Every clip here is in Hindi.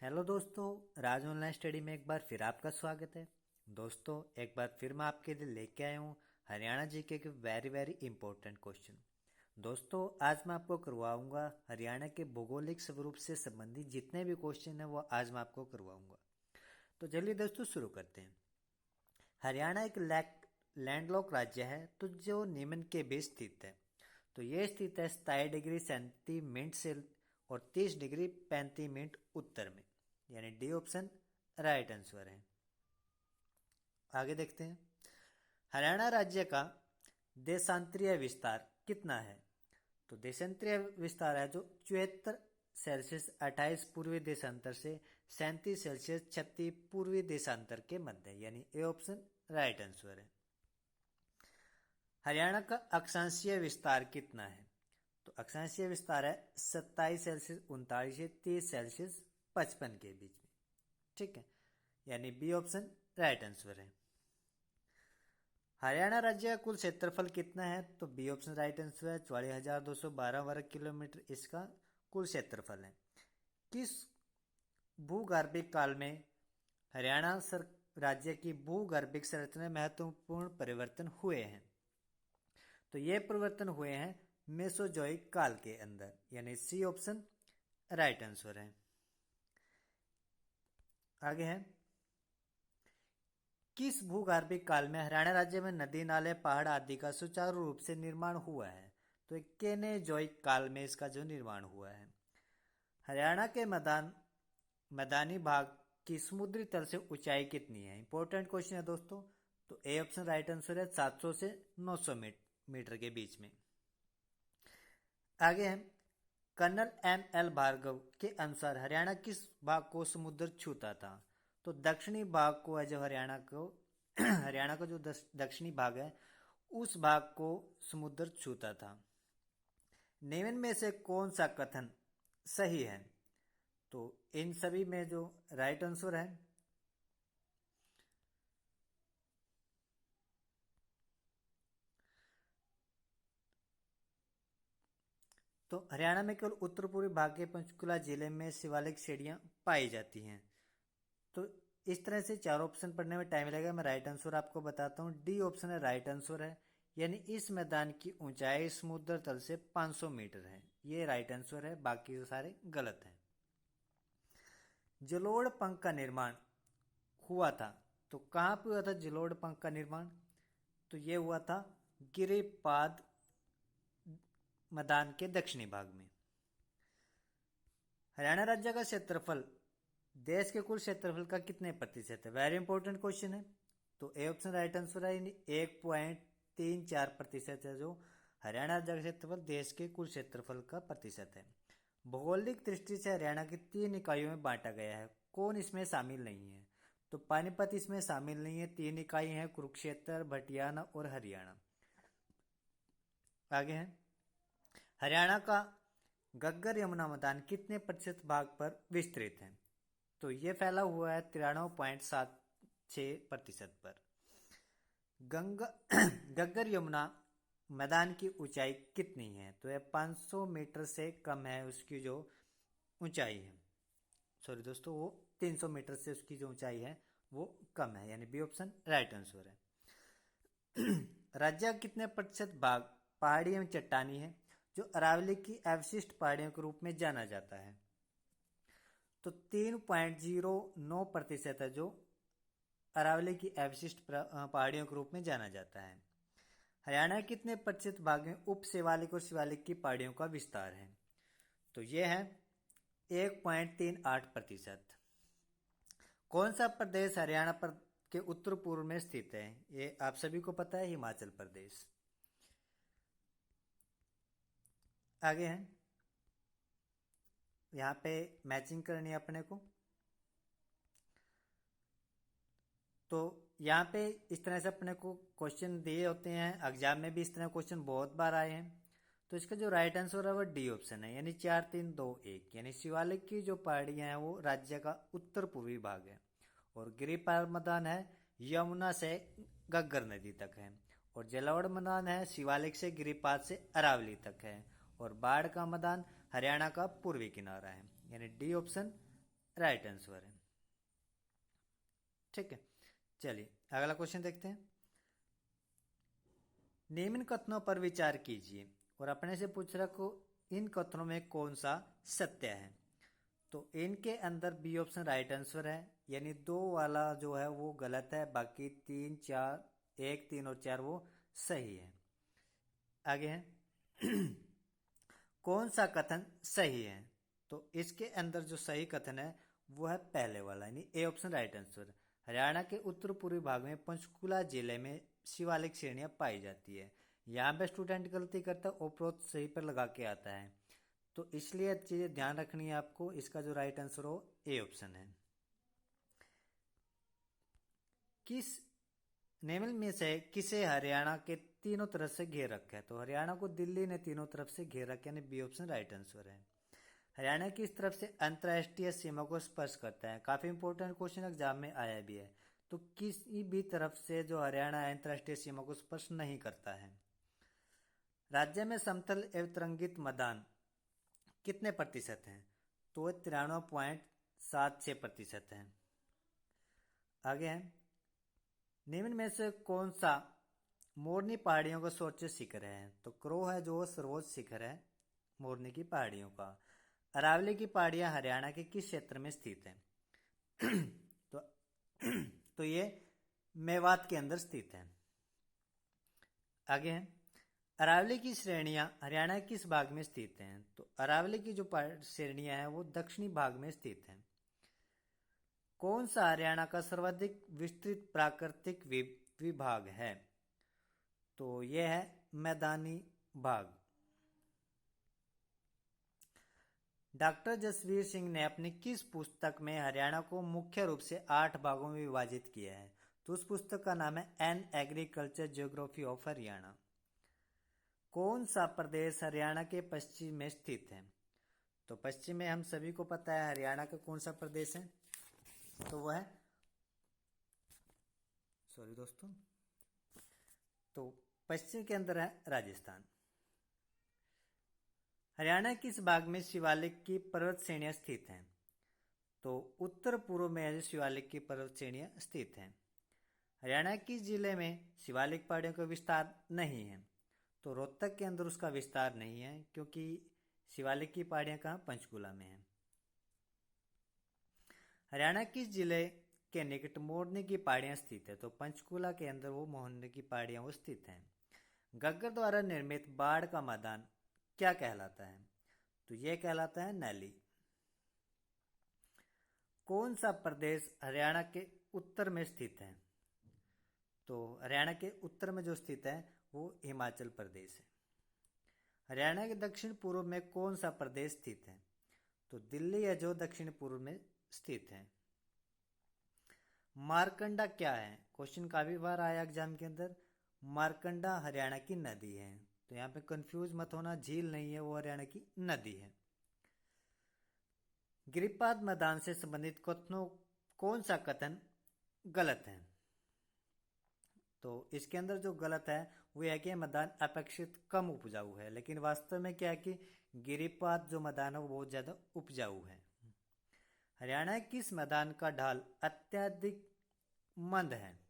हेलो दोस्तों, राज ऑनलाइन स्टडी में एक बार फिर आपका स्वागत है। दोस्तों, एक बार फिर मैं आपके लिए लेके आया हूँ हरियाणा जीके के वेरी वेरी इंपॉर्टेंट क्वेश्चन। दोस्तों, आज मैं आपको करवाऊंगा हरियाणा के भौगोलिक स्वरूप से संबंधित जितने भी क्वेश्चन हैं वो आज मैं आपको करवाऊंगा। तो चलिए दोस्तों शुरू करते हैं। हरियाणा एक लैंडलॉक राज्य है तो जो निम्न के बीच स्थित है। तो ये स्थित है 27 डिग्री 37 मिनट से और 30 डिग्री 35 मिनट उत्तर में, यानी डी ऑप्शन राइट आंसर है। आगे देखते हैं। हरियाणा राज्य का देशांतरीय विस्तार कितना है। तो देशांतरीय विस्तार है जो 74 सेल्सियस 28 पूर्वी देशांतर से 37 सेल्सियस 36 पूर्वी देशांतर के मध्य, यानी ए ऑप्शन राइट आंसर है। हरियाणा का अक्षांशीय विस्तार कितना है। तो अक्षांशीय विस्तार है 27 सेल्सियस 39 से 30 सेल्सियस 55 के बीच में। ठीक है, यानी बी ऑप्शन राइट आंसर है। हरियाणा राज्य का कुल क्षेत्रफल कितना है। तो बी ऑप्शन राइट आंसर है। 44,212 वर्ग किलोमीटर इसका कुल क्षेत्रफल है। किस भूगर्भिक काल में हरियाणा राज्य की भूगर्भिक संरचना में महत्वपूर्ण परिवर्तन हुए हैं। तो ये परिवर्तन हुए हैं मेसोजोइक काल के अंदर, यानी सी ऑप्शन राइट आंसर है। आगे है, किस भूगर्भिक काल में हरियाणा राज्य में नदी नाले पहाड़ आदि का सुचारू रूप से निर्माण हुआ है। तो केनेजोइक काल में इसका जो निर्माण हुआ है। हरियाणा के मैदानी भाग की समुद्री तल से ऊंचाई कितनी है। इंपॉर्टेंट क्वेश्चन है दोस्तों। तो ए ऑप्शन राइट आंसर है। 700 से 900 मीटर के बीच में। आगे है, कर्नल M.L. भार्गव के अनुसार हरियाणा किस भाग को समुद्र छूता था। तो दक्षिणी भाग को है जो हरियाणा का जो दक्षिणी भाग है उस भाग को समुद्र छूता था। निम्न में से कौन सा कथन सही है। तो इन सभी में जो राइट आंसर है, तो हरियाणा में केवल उत्तर पूर्वी भाग के पंचकुला जिले में शिवालिक श्रेणियां पाई जाती हैं। तो इस तरह से चार ऑप्शन पढ़ने में टाइम लगेगा। मैं राइट आंसर आपको बताता हूँ। डी ऑप्शन है राइट आंसर है, यानी इस मैदान की ऊंचाई समुद्र तल से 500 मीटर है। ये राइट आंसर है, बाकी सारे गलत हैं। जलोढ़ पंख का निर्माण हुआ था तो कहाँ पे हुआ था जलोढ़ पंख का निर्माण। तो ये हुआ था गिरिपाद मैदान के दक्षिणी भाग में। हरियाणा राज्य का क्षेत्रफल देश के कुल क्षेत्रफल का कितने प्रतिशत है। वेरी इंपॉर्टेंट क्वेश्चन है। तो ए ऑप्शन राइट आंसर है, 1.34% है जो हरियाणा राज्य का क्षेत्रफल देश के कुल क्षेत्रफल का प्रतिशत है। भौगोलिक दृष्टि से हरियाणा की 3 इकाइयों में बांटा गया है। कौन इसमें शामिल नहीं है। तो पानीपत इसमें शामिल नहीं है। 3 इकाई हैं, कुरुक्षेत्र, भटियाना और हरियाणा। आगे है, हरियाणा का गग्गर यमुना मैदान कितने प्रतिशत भाग पर विस्तृत है। तो ये फैला हुआ है 93.76% पर। गंगा गग्गर यमुना मैदान की ऊंचाई कितनी है। तो यह 500 मीटर से कम है उसकी जो ऊंचाई है। सॉरी दोस्तों, वो 300 मीटर से उसकी जो ऊंचाई है वो कम है, यानी बी ऑप्शन राइट आंसर है। राज्य का कितने प्रतिशत भाग पहाड़ी एवं चट्टानी है जो अरावली की अवशिष्ट पहाड़ियों के रूप में जाना जाता है। तो 3.09% है जो अरावली की अवशिष्ट पहाड़ियों के रूप में जाना जाता है। हरियाणा के कितने प्रतिशत भाग में उप शिवालिक और शिवालिक की पहाड़ियों का विस्तार है। तो यह है 1.38%। कौन सा प्रदेश हरियाणा के उत्तर पूर्व में स्थित है। ये आप सभी को पता है, हिमाचल प्रदेश। आगे है, यहाँ पे मैचिंग करनी है अपने को। तो यहाँ पे इस तरह से अपने को क्वेश्चन दिए होते हैं, एग्जाम में भी इस तरह क्वेश्चन बहुत बार आए हैं। तो इसका जो राइट आंसर है वो डी ऑप्शन है, यानी 4-3-2-1, यानी शिवालिक की जो पहाड़ियाँ हैं वो राज्य का उत्तर पूर्वी भाग है। और गिरिपाद मैदान है यमुना से गग्गर नदी तक है। और जलोढ़ मैदान है शिवालिक से गिरिपाद से अरावली तक है। और बाढ़ का मैदान हरियाणा का पूर्वी किनारा है, यानी डी ऑप्शन राइट आंसर है। ठीक है, चलिए अगला क्वेश्चन देखते हैं। निम्न कथनों पर विचार कीजिए और अपने से पूछ रहा को इन कथनों में कौन सा सत्य है। तो इनके अंदर बी ऑप्शन राइट आंसर है, यानी 2 वाला जो है वो गलत है, बाकी 3 4 1 3 और 4 वो सही है। आगे है कौन सा कथन सही है। तो इसके अंदर जो सही कथन है वो है पहले वाला, यानी A option right answer. Haryana के उत्तर पूर्वी भाग में पंचकुला जिले में शिवालिक श्रेणियां पाई जाती है। यहाँ पे स्टूडेंट गलती करता है, उपरोक्त सही पर लगा के आता है, तो इसलिए चीजें ध्यान रखनी है आपको। इसका जो राइट आंसर हो ए ऑप्शन है। किस निम्न में से किसे हरियाणा के तीनों तरफ से घेर रखा है। तो हरियाणा को दिल्ली ने तीनों तरफ से घेर रखा है, यानी बी ऑप्शन राइट आंसर है। हरियाणा किस तरफ से अंतर्राष्ट्रीय सीमा को स्पर्श करता है। काफी इंपॉर्टेंट क्वेश्चन एग्जाम में आया भी है। तो किसी भी तरफ से जो हरियाणा अंतर्राष्ट्रीय सीमा को स्पर्श नहीं करता है। राज्य में समतल एवं तरंगित मैदान कितने प्रतिशत हैं। तो 93.76% है। आगे है निम्न में से कौन सा मोरनी पहाड़ियों का सर्वोच्च शिखर है। तो क्रो है जो सर्वोच्च शिखर है मोरनी की पहाड़ियों का। अरावली की पहाड़ियां हरियाणा के किस क्षेत्र में स्थित है। तो तो ये मेवात के अंदर स्थित है। आगे है अरावली की श्रेणियां हरियाणा के किस भाग में स्थित हैं। तो अरावली की जो श्रेणियां हैं वो दक्षिणी भाग में स्थित हैं। कौन सा हरियाणा का सर्वाधिक विस्तृत प्राकृतिक विभाग है। तो यह है मैदानी भाग। डॉक्टर जसवीर सिंह ने अपनी किस पुस्तक में हरियाणा को मुख्य रूप से 8 भागों में विभाजित किया है। तो उस पुस्तक का नाम है an agriculture geography of Haryana. कौन सा प्रदेश हरियाणा के पश्चिम में स्थित है। तो पश्चिम में हम सभी को पता है हरियाणा का कौन सा प्रदेश है। तो वह है तो पश्चिम के अंदर है राजस्थान। हरियाणा किस भाग में शिवालिक की पर्वत श्रेणियां स्थित हैं। तो उत्तर पूर्व में शिवालिक की पर्वत श्रेणियां स्थित हैं। हरियाणा किस जिले में शिवालिक पहाड़ियों का विस्तार नहीं है। तो रोहतक के अंदर उसका विस्तार नहीं है, क्योंकि शिवालिक की पहाड़ियां कहाँ पंचकुला में है। हरियाणा किस जिले के निकट मोरनी की पहाड़ियां स्थित है। तो पंचकुला के अंदर वो मोरनी की पहाड़ियां वो स्थित हैं। गग्गर द्वारा निर्मित बाढ़ का मैदान क्या कहलाता है। तो यह कहलाता है नैली। कौन सा प्रदेश हरियाणा के उत्तर में स्थित है। तो हरियाणा के उत्तर में जो स्थित है वो हिमाचल प्रदेश है। हरियाणा के दक्षिण पूर्व में कौन सा प्रदेश स्थित है। तो दिल्ली है जो दक्षिण पूर्व में स्थित है। मारकंडा क्या है। क्वेश्चन काफी बार आया एग्जाम के अंदर। मारकंडा हरियाणा की नदी है। तो यहाँ पे कंफ्यूज मत होना, झील नहीं है, वो हरियाणा की नदी है। गिरिपाद मैदान से संबंधित कथनों कौन सा कथन गलत है। तो इसके अंदर जो गलत है वो है कि मैदान अपेक्षित कम उपजाऊ है, लेकिन वास्तव में क्या है कि गिरिपाद जो मैदान है वो बहुत ज्यादा उपजाऊ है। हरियाणा किस मैदान का ढाल अत्यधिक मंद है।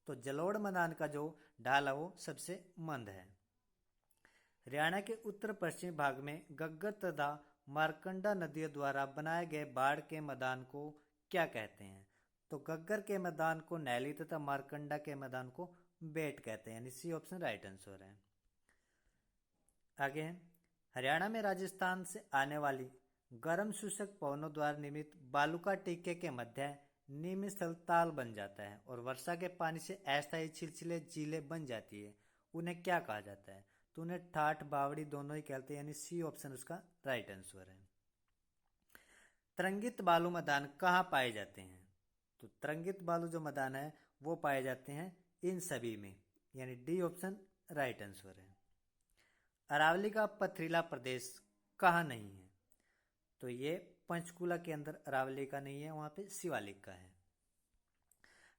तो जलोढ़ मैदान का जो ढाल है वो सबसे मंद है। हरियाणा के उत्तर पश्चिमी भाग में गग्गर तथा मारकंडा नदियों द्वारा बनाए गए बाढ़ के मैदान को क्या कहते हैं। तो गग्गर के मैदान को नैली तथा मारकंडा के मैदान को बेट कहते हैं, यानी सी ऑप्शन राइट आंसर है। आगे है हरियाणा में राजस्थान से आने वाली गर्म शुष्क पवनों द्वारा निर्मित बालुका टीके के मध्य निम्न स्थल ताल बन जाता है और वर्षा के पानी से अस्थायी छिलछिले झीलें बन जाती है। उन्हें क्या कहा जाता है। तो उन्हें ठाठ बावड़ी दोनों ही कहते हैं, यानी सी ऑप्शन उसका राइट आंसर है। तरंगित बालू मैदान कहाँ पाए जाते हैं। तो तरंगित बालू जो मैदान है वो पाए जाते हैं इन सभी में, यानी डी ऑप्शन राइट आंसर है। अरावली का पथरीला प्रदेश कहाँ नहीं है। तो ये पंचकुला के अंदर अरावली का नहीं है, वहां पे शिवालिक का है।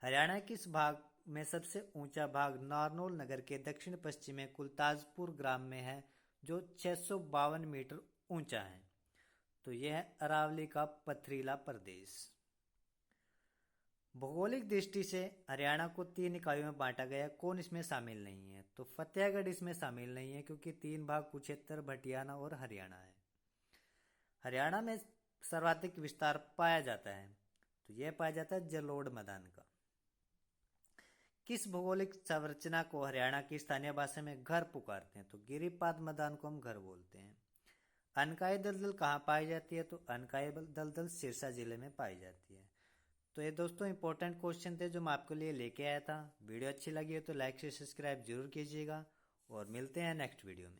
हरियाणा के इस भाग में सबसे ऊंचा भाग नारनौल नगर के दक्षिण पश्चिम में कुलताजपुर ग्राम में है, जो 652 मीटर ऊंचा है। तो यह है अरावली का पथरीला प्रदेश। भौगोलिक दृष्टि से हरियाणा को 3 इकाइयों में बांटा गया, कौन इसमें शामिल नहीं है? तो फतेहगढ़ इसमें शामिल नहीं है क्योंकि 3 भाग कुरुक्षेत्र, भटियाना और हरियाणा है। हरियाणा में सर्वाधिक विस्तार पाया जाता है, तो यह पाया जाता है जलोढ़ मैदान का। किस भौगोलिक संरचना को हरियाणा की स्थानीय भाषा में घर पुकारते हैं? तो गिरिपाद मैदान को हम घर बोलते हैं। अनकाई दलदल कहाँ पाई जाती है? तो अनकाई दलदल सिरसा जिले में पाई जाती है। तो ये दोस्तों इंपॉर्टेंट क्वेश्चन थे जो मैं आपके लिए लेके आया था। वीडियो अच्छी लगी हो तो लाइक से सब्सक्राइब जरूर कीजिएगा और मिलते हैं नेक्स्ट वीडियो में।